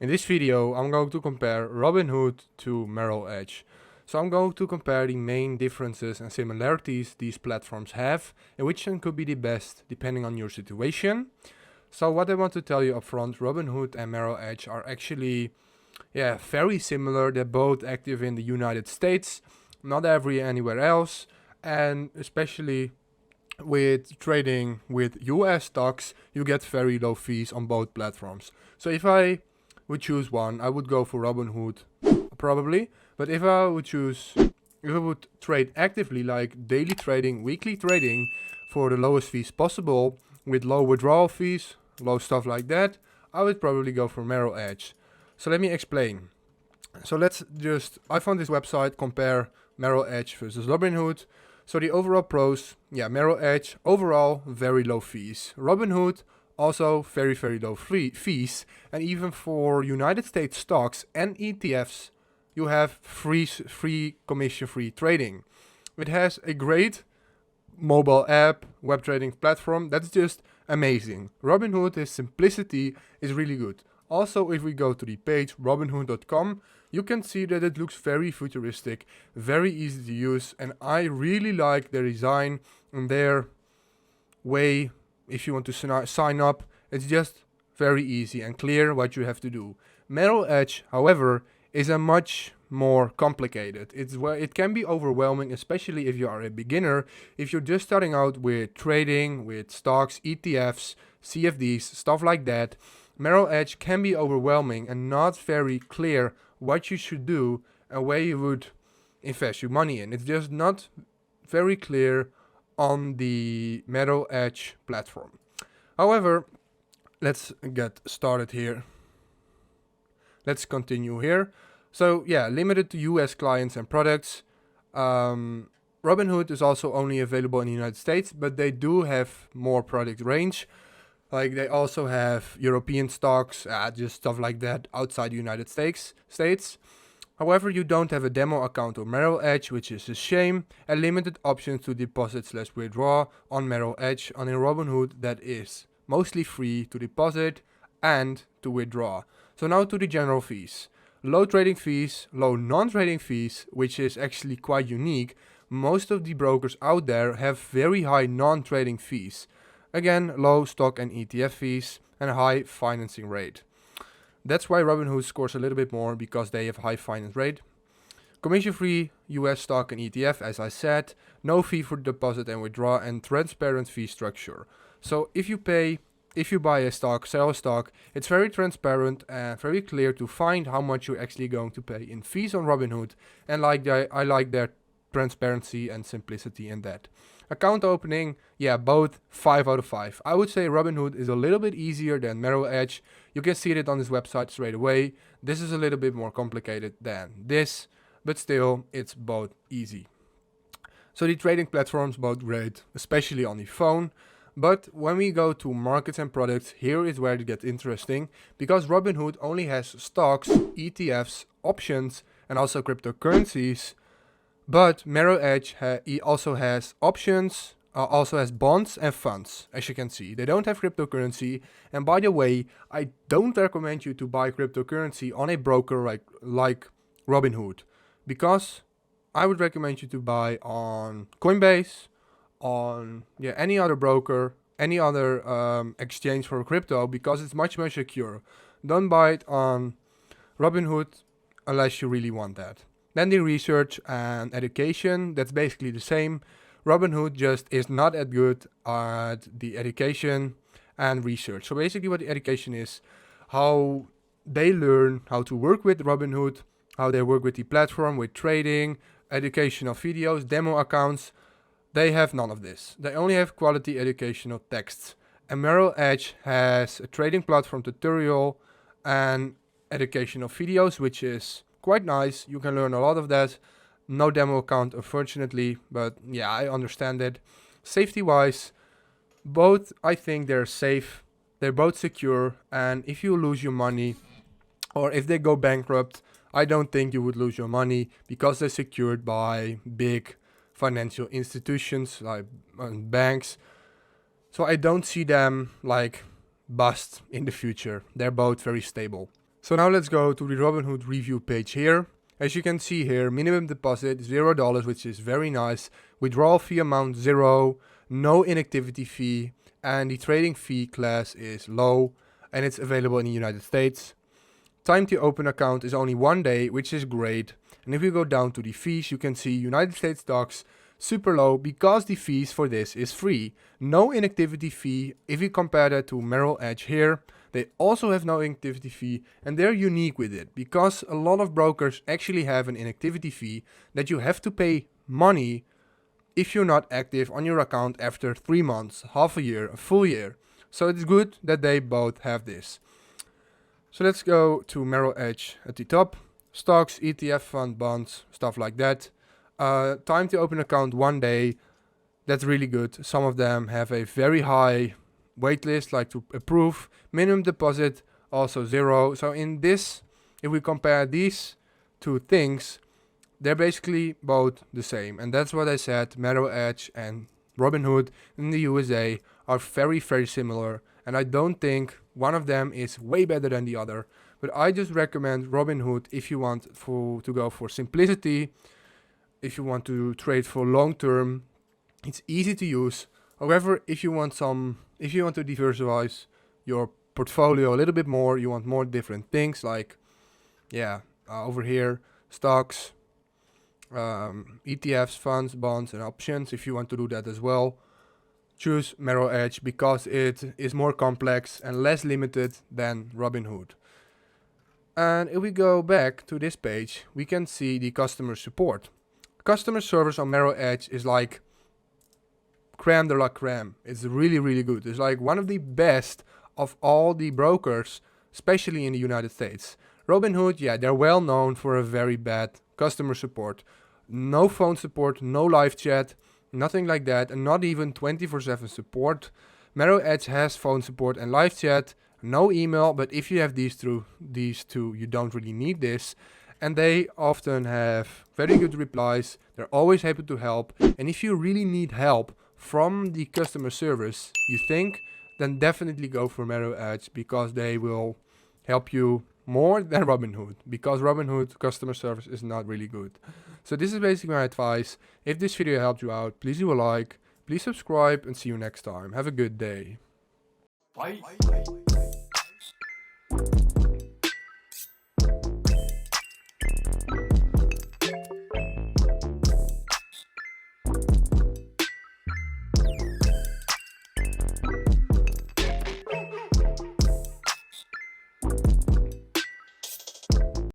In this video, I'm going to compare Robinhood to Merrill Edge. So I'm going to compare the main differences and similarities these platforms have and which one could be the best depending on your situation. So what I want to tell you up front, Robinhood and Merrill Edge are actually very similar. They're both active in the United States, not anywhere else, and especially with trading with US stocks, you get very low fees on both platforms. So if I would choose one, I would go for Robinhood probably. But if I would trade actively, like daily trading, weekly trading, for the lowest fees possible, with low withdrawal fees, low stuff like that, I would probably go for Merrill Edge. So let me explain. So I found this website, compare Merrill Edge versus Robinhood. So the overall pros, Merrill Edge, overall very low fees. Robinhood, also very low fees. And even for United States stocks and ETFs, you have free commission-free trading. It has a great mobile app, web trading platform. That's just amazing. Robinhood, its simplicity is really good. Also, if we go to the page robinhood.com, you can see that it looks very futuristic, very easy to use, and I really like their design and their way. If you want to sign up, it's just very easy and clear what you have to do. Merrill Edge, however, is a much more complicated. It can be overwhelming, especially if you are a beginner. If you're just starting out with trading, with stocks, ETFs, CFDs, stuff like that, Merrill Edge can be overwhelming and not very clear what you should do and where you would invest your money in. It's just not very clear on the Merril Edge platform. However, let's get started here. Let's continue here. So limited to US clients and products. Robinhood is also only available in the United States, but they do have more product range. Like they also have European stocks, just stuff like that outside the United States. However, you don't have a demo account on Merrill Edge, which is a shame, and limited options to deposit/withdraw on Merrill Edge. On in Robinhood, that is mostly free to deposit and to withdraw. So now to the general fees. Low trading fees, low non-trading fees, which is actually quite unique. Most of the brokers out there have very high non-trading fees. Again, low stock and ETF fees and a high financing rate. That's why Robinhood scores a little bit more, because they have high finance rate. Commission-free US stock and ETF, as I said. No fee for deposit and withdraw, and transparent fee structure. So if you buy a stock, sell a stock, it's very transparent and very clear to find how much you're actually going to pay in fees on Robinhood. And I like their transparency and simplicity in that. Account opening, both 5 out of 5. I would say Robinhood is a little bit easier than Merrill Edge. You can see it on this website straight away. This is a little bit more complicated than this, but still, it's both easy. So the trading platforms both great, especially on the phone. But when we go to markets and products, here is where it gets interesting, because Robinhood only has stocks, ETFs, options, and also cryptocurrencies. But Merrill Edge also has options, also has bonds and funds, as you can see. They don't have cryptocurrency. And by the way, I don't recommend you to buy cryptocurrency on a broker like Robinhood, because I would recommend you to buy on Coinbase, on any other broker, any other exchange for crypto, because it's much more secure. Don't buy it on Robinhood unless you really want that. Then the research and education, that's basically the same. Robinhood just is not as good at the education and research. So basically what the education is, how they learn how to work with Robinhood, how they work with the platform, with trading, educational videos, demo accounts. They have none of this. They only have quality educational texts. And Merrill Edge has a trading platform tutorial and educational videos, which is quite nice. You can learn a lot of that. No demo account, unfortunately, but I understand it. Safety wise, both, I think they're safe. They're both secure, and if you lose your money or if they go bankrupt, I don't think you would lose your money, because they're secured by big financial institutions like banks. So I don't see them like bust in the future. They're both very stable. So now let's go to the Robinhood review page here. As you can see here, minimum deposit $0, which is very nice. Withdrawal fee amount 0, no inactivity fee, and the trading fee class is low, and it's available in the United States. Time to open account is only 1 day, which is great. And if you go down to the fees, you can see United States stocks super low because the fees for this is free. No inactivity fee. If you compare that to Merril Edge here, they also have no inactivity fee, and they're unique with it because a lot of brokers actually have an inactivity fee that you have to pay money if you're not active on your account after 3 months, half a year, a full year. So it's good that they both have this. So let's go to Merril Edge at the top. Stocks, ETF fund, bonds, stuff like that. Time to open account 1 day. That's really good. Some of them have a very high waitlist, like to approve. Minimum deposit also 0. So in this, if we compare these two things, they're basically both the same. And that's what I said. Merril Edge and Robinhood in the USA are very, very similar. And I don't think one of them is way better than the other. But I just recommend Robinhood if you want to go for simplicity, if you want to trade for long term. It's easy to use. However, if you want to diversify your portfolio a little bit more, you want more different things like, over here, stocks, ETFs, funds, bonds, and options. If you want to do that as well, choose Merril Edge because it is more complex and less limited than Robinhood. And if we go back to this page, we can see the customer support. Customer service on Merril Edge is like creme de la creme. It's really, really good. It's like one of the best of all the brokers, especially in the United States. Robinhood, they're well known for a very bad customer support. No phone support, no live chat, nothing like that, and not even 24/7 support. Merril Edge has phone support and live chat, no email, but if you have these two, you don't really need this. And they often have very good replies. They're always happy to help. And if you really need help from the customer service, then definitely go for Merril Edge because they will help you more than Robinhood, because Robinhood customer service is not really good. So this is basically my advice. If this video helped you out, please do a like, please subscribe, and see you next time. Have a good day. Bye.